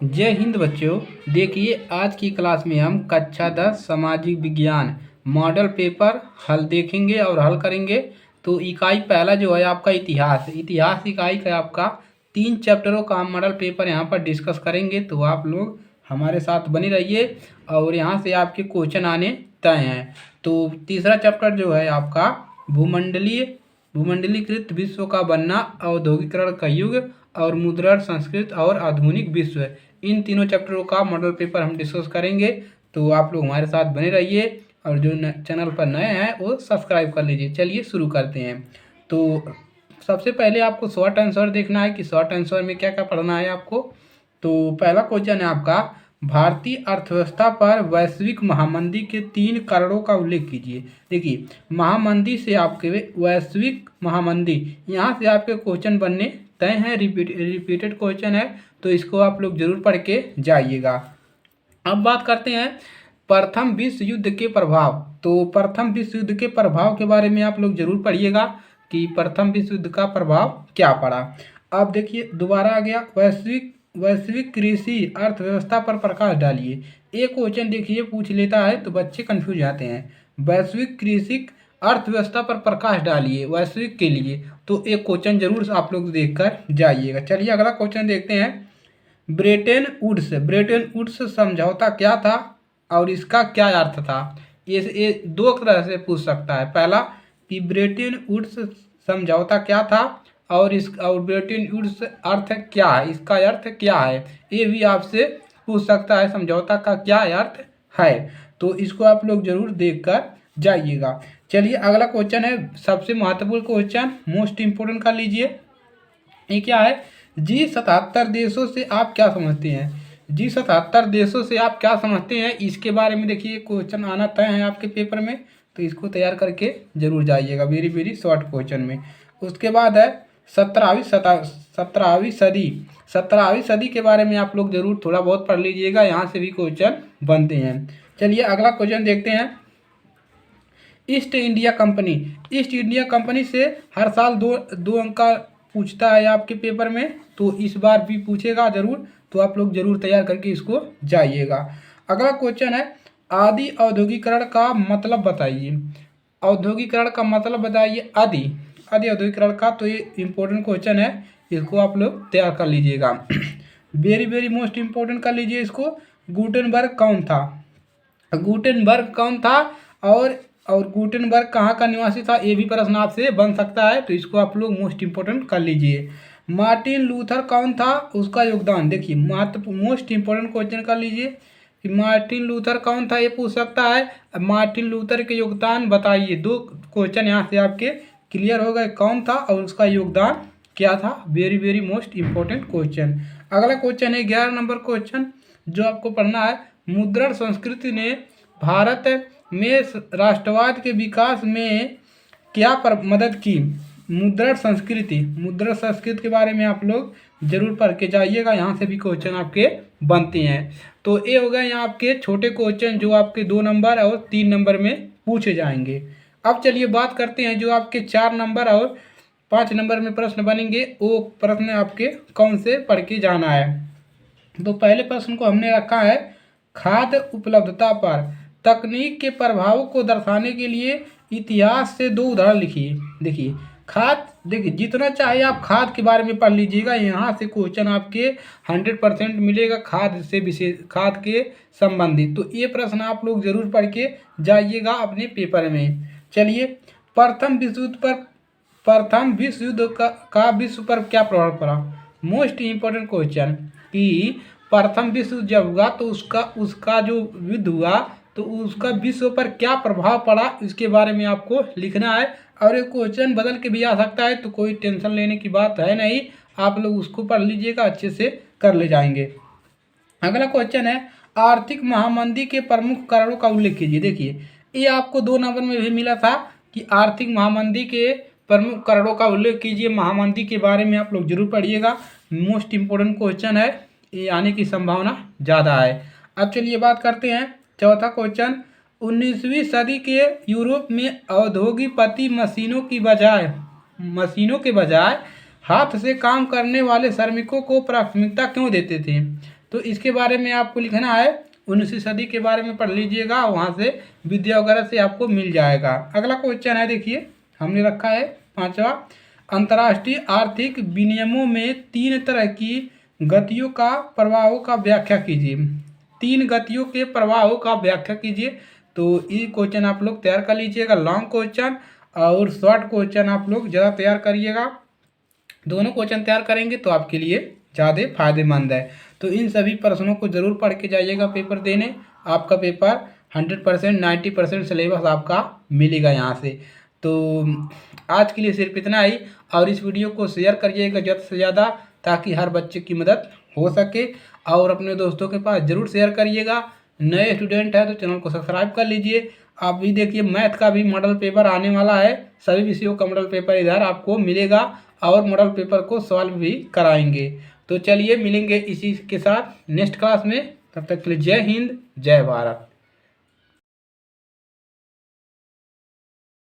जय हिंद बच्चों। देखिए आज की क्लास में हम कक्षा 10 सामाजिक विज्ञान मॉडल पेपर हल देखेंगे और हल करेंगे। तो इकाई पहला जो है आपका इतिहास इकाई का आपका 3 चैप्टरों का हम मॉडल पेपर यहाँ पर डिस्कस करेंगे। तो आप लोग हमारे साथ बने रहिए और यहाँ से आपके क्वेश्चन आने तय हैं। तो तीसरा चैप्टर जो है आपका भूमंडलीकृत विश्व का बनना, औद्योगिकरण का युग और मुद्रण संस्कृत और आधुनिक विश्व, इन तीनों चैप्टरों का मॉडल पेपर हम डिस्कस करेंगे। तो आप लोग हमारे साथ बने रहिए और जो चैनल पर नए हैं वो सब्सक्राइब कर लीजिए। चलिए शुरू करते हैं। तो सबसे पहले आपको शॉर्ट आंसर देखना है कि शॉर्ट आंसर में क्या क्या पढ़ना है आपको। तो पहला क्वेश्चन है आपका, भारतीय अर्थव्यवस्था पर वैश्विक महामंदी के 3 कारणों का उल्लेख कीजिए। देखिए महामंदी से आपके वैश्विक महामंदी, यहाँ से आपके क्वेश्चन बनने तय हैं। रिपीटेड क्वेश्चन है तो इसको आप लोग जरूर पढ़ के जाइएगा। अब बात करते हैं प्रथम विश्व युद्ध के प्रभाव। तो प्रथम विश्व युद्ध के प्रभाव के बारे में आप लोग जरूर पढ़िएगा कि प्रथम विश्व युद्ध का प्रभाव क्या पड़ा। अब देखिए दोबारा आ गया, वैश्विक कृषि अर्थव्यवस्था पर प्रकाश डालिए। एक क्वेश्चन देखिए पूछ लेता है तो बच्चे कंफ्यूज जाते हैं। वैश्विक कृषि अर्थव्यवस्था पर प्रकाश डालिए वैश्विक के लिए, तो एक क्वेश्चन जरूर आप लोग देखकर जाइएगा। चलिए अगला क्वेश्चन देखते हैं। ब्रेटन वुड्स समझौता क्या था और इसका क्या अर्थ था। ये दो तरह से पूछ सकता है। पहला कि ब्रेटन वुड्स समझौता क्या था और ब्रेटन वुड्स अर्थ क्या है, इसका अर्थ क्या है, ये भी आपसे पूछ सकता है समझौता का क्या अर्थ है। तो इसको आप लोग जरूर देखकर जाइएगा। चलिए अगला क्वेश्चन है सबसे महत्वपूर्ण क्वेश्चन, मोस्ट इम्पोर्टेंट कर लीजिए। ये क्या है, G77 देशों से आप क्या समझते हैं। G77 देशों से आप क्या समझते हैं, इसके बारे में देखिए क्वेश्चन आना तय है आपके पेपर में। तो इसको तैयार करके जरूर जाइएगा, वेरी वेरी शॉर्ट क्वेश्चन में। उसके बाद है 17वीं सदी के बारे में आप लोग जरूर थोड़ा बहुत पढ़ लीजिएगा, यहाँ से भी क्वेश्चन बनते हैं। चलिए अगला क्वेश्चन देखते हैं। ईस्ट इंडिया कंपनी से हर साल दो अंक का पूछता है आपके पेपर में, तो इस बार भी पूछेगा जरूर। तो आप लोग जरूर तैयार करके इसको जाइएगा। अगला क्वेश्चन है आदि औद्योगिकरण का मतलब बताइए। औद्योगिकरण का मतलब बताइए आदि औद्योगिकरण का। तो ये इम्पोर्टेंट क्वेश्चन है, इसको आप लोग तैयार कर लीजिएगा। वेरी वेरी मोस्ट इम्पोर्टेंट कर लीजिए इसको। गुटेनबर्ग कौन था और गुटेनबर्ग कहाँ का निवासी था, ये भी प्रश्न आपसे बन सकता है। तो इसको आप लोग मोस्ट इम्पोर्टेंट कर लीजिए। मार्टिन लूथर कौन था, उसका योगदान देखिए, मोस्ट इम्पोर्टेंट क्वेश्चन कर लीजिए कि मार्टिन लूथर कौन था, ये पूछ सकता है। मार्टिन लूथर के योगदान बताइए। 2 क्वेश्चन यहाँ से आपके क्लियर हो गए, कौन था और उसका योगदान क्या था। Very very most important question. अगला क्वेश्चन है 11 नंबर क्वेश्चन जो आपको पढ़ना है। मुद्रण संस्कृति ने भारत में राष्ट्रवाद के विकास में क्या मदद की। मुद्रण संस्कृति के बारे में आप लोग जरूर पढ़ के जाइएगा, यहाँ से भी क्वेश्चन आपके बनते हैं। तो ये हो गए यहाँ आपके छोटे क्वेश्चन जो आपके 2 नंबर और 3 नंबर में पूछे जाएंगे। अब चलिए बात करते हैं जो आपके 4 नंबर और 5 नंबर में प्रश्न बनेंगे, वो प्रश्न आपके कौन से पढ़ के जाना है। तो पहले प्रश्न को हमने रखा है खाद्य उपलब्धता पर तकनीक के प्रभाव को दर्शाने के लिए इतिहास से 2 उदाहरण लिखिए। देखिए देखिए जितना चाहे आप खाद के बारे में पढ़ लीजिएगा, यहाँ से क्वेश्चन आपके 100% मिलेगा खाद से विशेष खाद के संबंधित। तो ये प्रश्न आप लोग जरूर पढ़ के जाइएगा अपने पेपर में। चलिए प्रथम विश्व युद्ध का विश्व पर क्या प्रभाव पड़ा। मोस्ट इम्पोर्टेंट क्वेश्चन कि प्रथम विश्व युद्ध जब हुआ तो उसका जो युद्ध हुआ तो उसका विश्व पर क्या प्रभाव पड़ा, इसके बारे में आपको लिखना है। और ये क्वेश्चन बदल के भी आ सकता है, तो कोई टेंशन लेने की बात है नहीं, आप लोग उसको पढ़ लीजिएगा, अच्छे से कर ले जाएंगे। अगला क्वेश्चन है आर्थिक महामंदी के प्रमुख कारणों का उल्लेख कीजिए। देखिए ये आपको 2 नंबर में भी मिला था कि आर्थिक महामंदी के प्रमुख कारणों का उल्लेख कीजिए। महामंदी के बारे में आप लोग जरूर पढ़िएगा, मोस्ट इम्पोर्टेंट क्वेश्चन है, ये आने की संभावना ज़्यादा है। अब चलिए बात करते हैं चौथा क्वेश्चन। 19वीं सदी के यूरोप में औद्योगिकपति मशीनों के बजाय हाथ से काम करने वाले श्रमिकों को प्राथमिकता क्यों देते थे। तो इसके बारे में आपको लिखना है, 19वीं सदी के बारे में पढ़ लीजिएगा, वहाँ से विद्या वगैरह से आपको मिल जाएगा। अगला क्वेश्चन है, देखिए हमने रखा है 5वां, अंतर्राष्ट्रीय आर्थिक विनियमों में 3 तरह की गतियों का प्रभावों का व्याख्या कीजिए। 3 गतियों के प्रभावों का व्याख्या कीजिए। तो ये क्वेश्चन आप लोग तैयार कर लीजिएगा, लॉन्ग क्वेश्चन और शॉर्ट क्वेश्चन आप लोग ज़्यादा तैयार करिएगा। दोनों क्वेश्चन तैयार करेंगे तो आपके लिए ज़्यादा फायदेमंद है। तो इन सभी प्रश्नों को ज़रूर पढ़ के जाइएगा पेपर देने। आपका पेपर 100% 90% सिलेबस आपका मिलेगा यहाँ से। तो आज के लिए सिर्फ इतना ही, और इस वीडियो को शेयर करिएगा ज़्यादा से ज़्यादा, ताकि हर बच्चे की मदद हो सके, और अपने दोस्तों के पास ज़रूर शेयर करिएगा। नए स्टूडेंट है तो चैनल को सब्सक्राइब कर लीजिए। आप भी देखिए, मैथ का भी मॉडल पेपर आने वाला है, सभी विषयों का मॉडल पेपर इधर आपको मिलेगा, और मॉडल पेपर को सॉल्व भी कराएंगे। तो चलिए मिलेंगे इसी के साथ नेक्स्ट क्लास में, तब तक के लिए जय हिंद जय भारत।